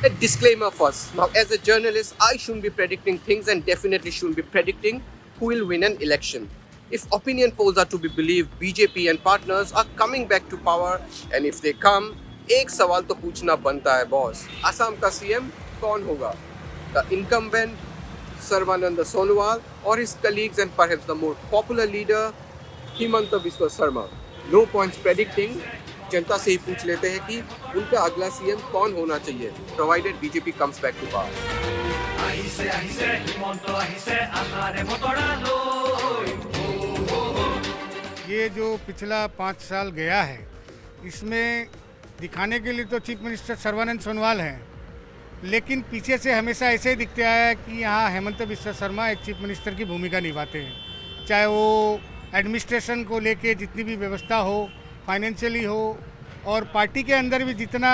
A disclaimer first. Now, as a journalist, I shouldn't be predicting things and definitely shouldn't be predicting who will win an election. If opinion polls are to be believed, BJP and partners are coming back to power, and if they come, एक सवाल तो पूछना बनता है boss, Assam का CM कौन होगा? The incumbent Sarvananda Sonowal or his colleagues and perhaps the more popular leader Himanta Biswa Sarma. No points predicting. जनता से ही पूछ लेते हैं कि उनका अगला सीएम कौन होना चाहिए, provided BJP comes back to power. ये जो पिछला 5 साल गया है, इसमें दिखाने के लिए तो चीफ मिनिस्टर सर्बानंद सोनोवाल हैं, लेकिन पीछे से हमेशा ऐसे ही दिखते आया है कि यहाँ हेमंत बिस्वा शर्मा एक चीफ मिनिस्टर की भूमिका निभाते हैं, चाहे वो एडमिनिस्ट्रेशन को लेके जितनी भी व्यवस्था हो, फाइनेंशियली हो, और पार्टी के अंदर भी जितना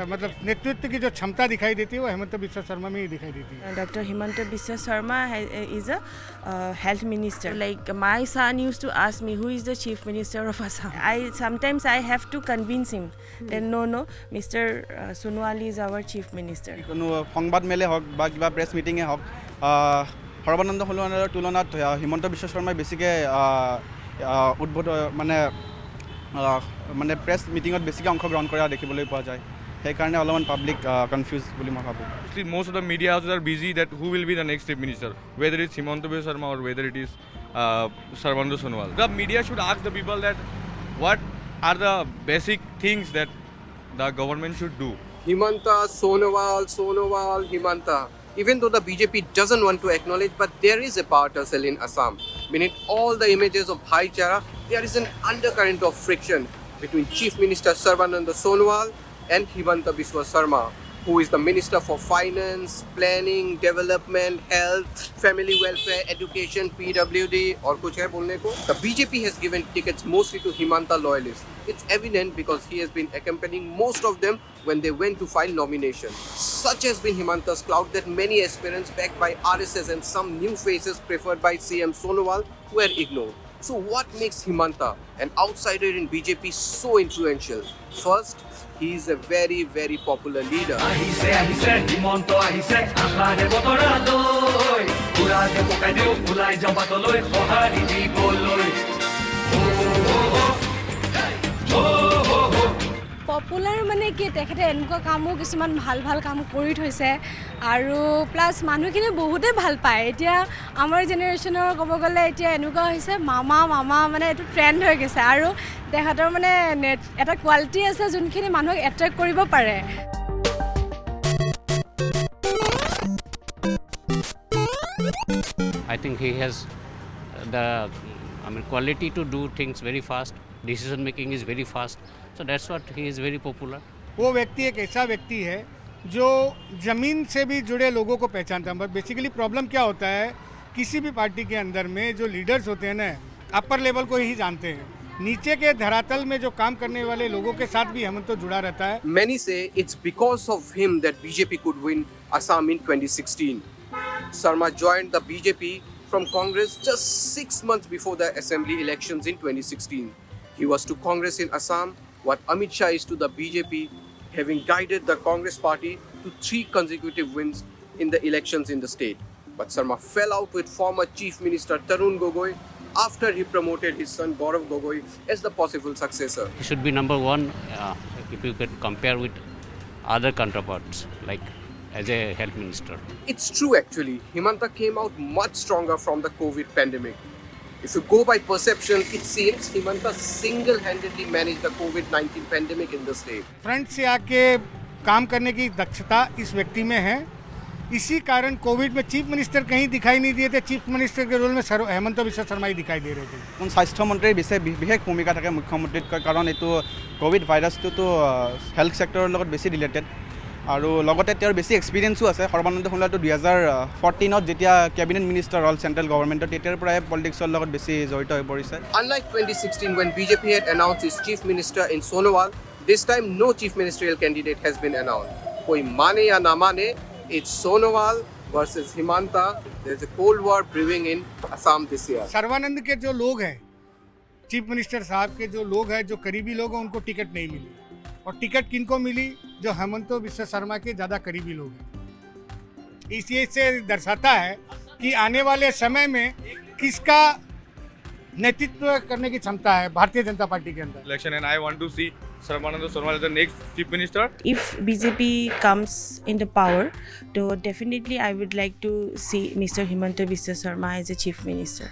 मतलब नेतृत्व की जो क्षमता दिखाई देती है वो हेमंत बिस्वा शर्मा में ही दिखाई देती है. Dr. Himanta Biswa Sarma is a health minister. Like my son used to ask me, who is the chief minister of Assam? Sometimes I have to convince him that no, Mr. Sonowal is our chief minister. কোনো সংবাদ মেলে হওক বা কিবা press মিটিঙে হওক, সৰ্বানন্দ সোণোৱালৰ তুলনাত হিমন্ত বিশ্ব শৰ্মাই বেছিকৈ মানে প্ৰেছ মিটিঙত বেছিকৈ অংশগ্ৰহণ কৰা দেখিবলৈ পোৱা যায়. সেইকাৰণে অলপমান পাব্লিক কনফিউজ বুলি মই ভাবোঁ. Most of the media houses are busy that who will be the next chief minister, whether it's Himanta Biswa Sarma or whether it is Sarvananda Sonowal. The media should ask the people that what are the basic things that the government should do. Himanta, Sonowal, Himanta. Even though the BJP doesn't want to acknowledge, but there is a power tussle in Assam. Beneath all the images of bhaichara, there is an undercurrent of friction between Chief Minister Sarvananda Sonowal and Himanta Biswa Sarma, who is the Minister for Finance, Planning, Development, Health, Family Welfare, Education, PWD, और कुछ है बोलने को? The BJP has given tickets mostly to Himanta loyalists. It's evident because he has been accompanying most of them when they went to file nomination. Such has been Himanta's clout that many aspirants backed by RSS and some new faces preferred by CM Sonowal were ignored. So what makes Himanta, an outsider in BJP, so influential? First, he is a very, very popular leader. Popular মানে কি তেখেতে এনেকুৱা কামো কিছুমান ভাল ভাল কাম কৰি থৈছে আৰু প্লাছ মানুহখিনি বহুতে ভাল পায়. এতিয়া আমাৰ জেনেৰেশ্যনৰ ক'ব গ'লে এতিয়া এনেকুৱা হৈছে মামা মানে এইটো ট্ৰেণ্ড হৈ গৈছে আৰু তেখেতৰ মানে এটা কোৱালিটি আছে যোনখিনি মানুহক এট্ৰেক্ট কৰিব পাৰে. I think he has the quality to do things very fast. Decision making is very fast. So that's what he is very popular. वो व्यक्ति एक ऐसा व्यक्ति है जो ज़मीन से भी जुड़े लोगों को पहचानता है. बेसिकली प्रॉब्लम क्या होता है, किसी भी पार्टी के अंदर में जो लीडर्स होते हैं ना, अपर लेवल को ही जानते हैं, नीचे के धरातल में जो काम करने वाले लोगों के साथ भी हेमंत तो जुड़ा रहता है. Many say it's because of him that BJP could win Assam in 2016. Sarma joined the BJP from Congress just 6 months before the assembly elections in 2016. He was to Congress in Assam what Amit Shah is to the BJP, having guided the Congress party to 3 consecutive wins in the elections in the state. But Sarma fell out with former Chief Minister Tarun Gogoi after he promoted his son Gaurav Gogoi as the possible successor. He should be number one if you can compare with other counterparts, like as a health minister. It's true actually. Himanta came out much stronger from the COVID pandemic. If you go by perception, it seems Himanta single-handedly managed the COVID-19 pandemic in the state. Front से आके काम करने की दक्षता इस व्यक्ति में है. इसी कारण कोविड में चीफ मिनिस्टर कहीं दिखाई नहीं दिए थे. चीफ मिनिस्टर के रोल में हेमंत बिस्वा शर्मा ही दिखाई दे रहे थे. স্বাস্থ্যমন্ত্ৰীৰ বিশেষ ভূমিকা থাকে মুখ্যমন্ত্ৰীতকৈ, কাৰণ এইটো ক'ভিড ভাইৰাছটোতো হেল্থ ছেক্টৰৰ লগত বেছি ৰিলেটেড আৰু লগতে তেওঁৰ বেছি এক্সপিৰিয়েঞ্চো আছে. সৰ্বানন্দ সোণোৱালটো 2014ত যেতিয়া কেবিনেট মিনিষ্টাৰ হ'ল চেণ্ট্ৰেল গভৰ্ণমেণ্টৰ, তেতিয়াৰ পৰাই পলিটিক্সৰ লগত বেছি জড়িত হৈ পৰিছে. Unlike 2016 when BJP had announced its chief minister in Sonowal, this time no chief ministerial candidate has been announced. Koi mane ya na mane, it's Sonowal versus Himanta. There's a cold war brewing in Assam this year. Sarbananda के जो लोग हैं, chief minister साहब के जो लोग हैं, जो करीबी लोग हैं, उनको टिकट नहीं मिली. और टिकट किनको मिली? जो हेमंत बिस्वा शर्मा के ज़्यादा करीबी लोग हैं। इसी से दर्शाता है कि आने वाले समय में किसका नेतृत्व करने की क्षमता है भारतीय जनता पार्टी के अंदर। Election, and I want to see Sarbananda Sonowal as the next chief minister. If BJP comes in the power, so definitely I would like to see Mr. Himanta Biswa Sarma as a chief minister.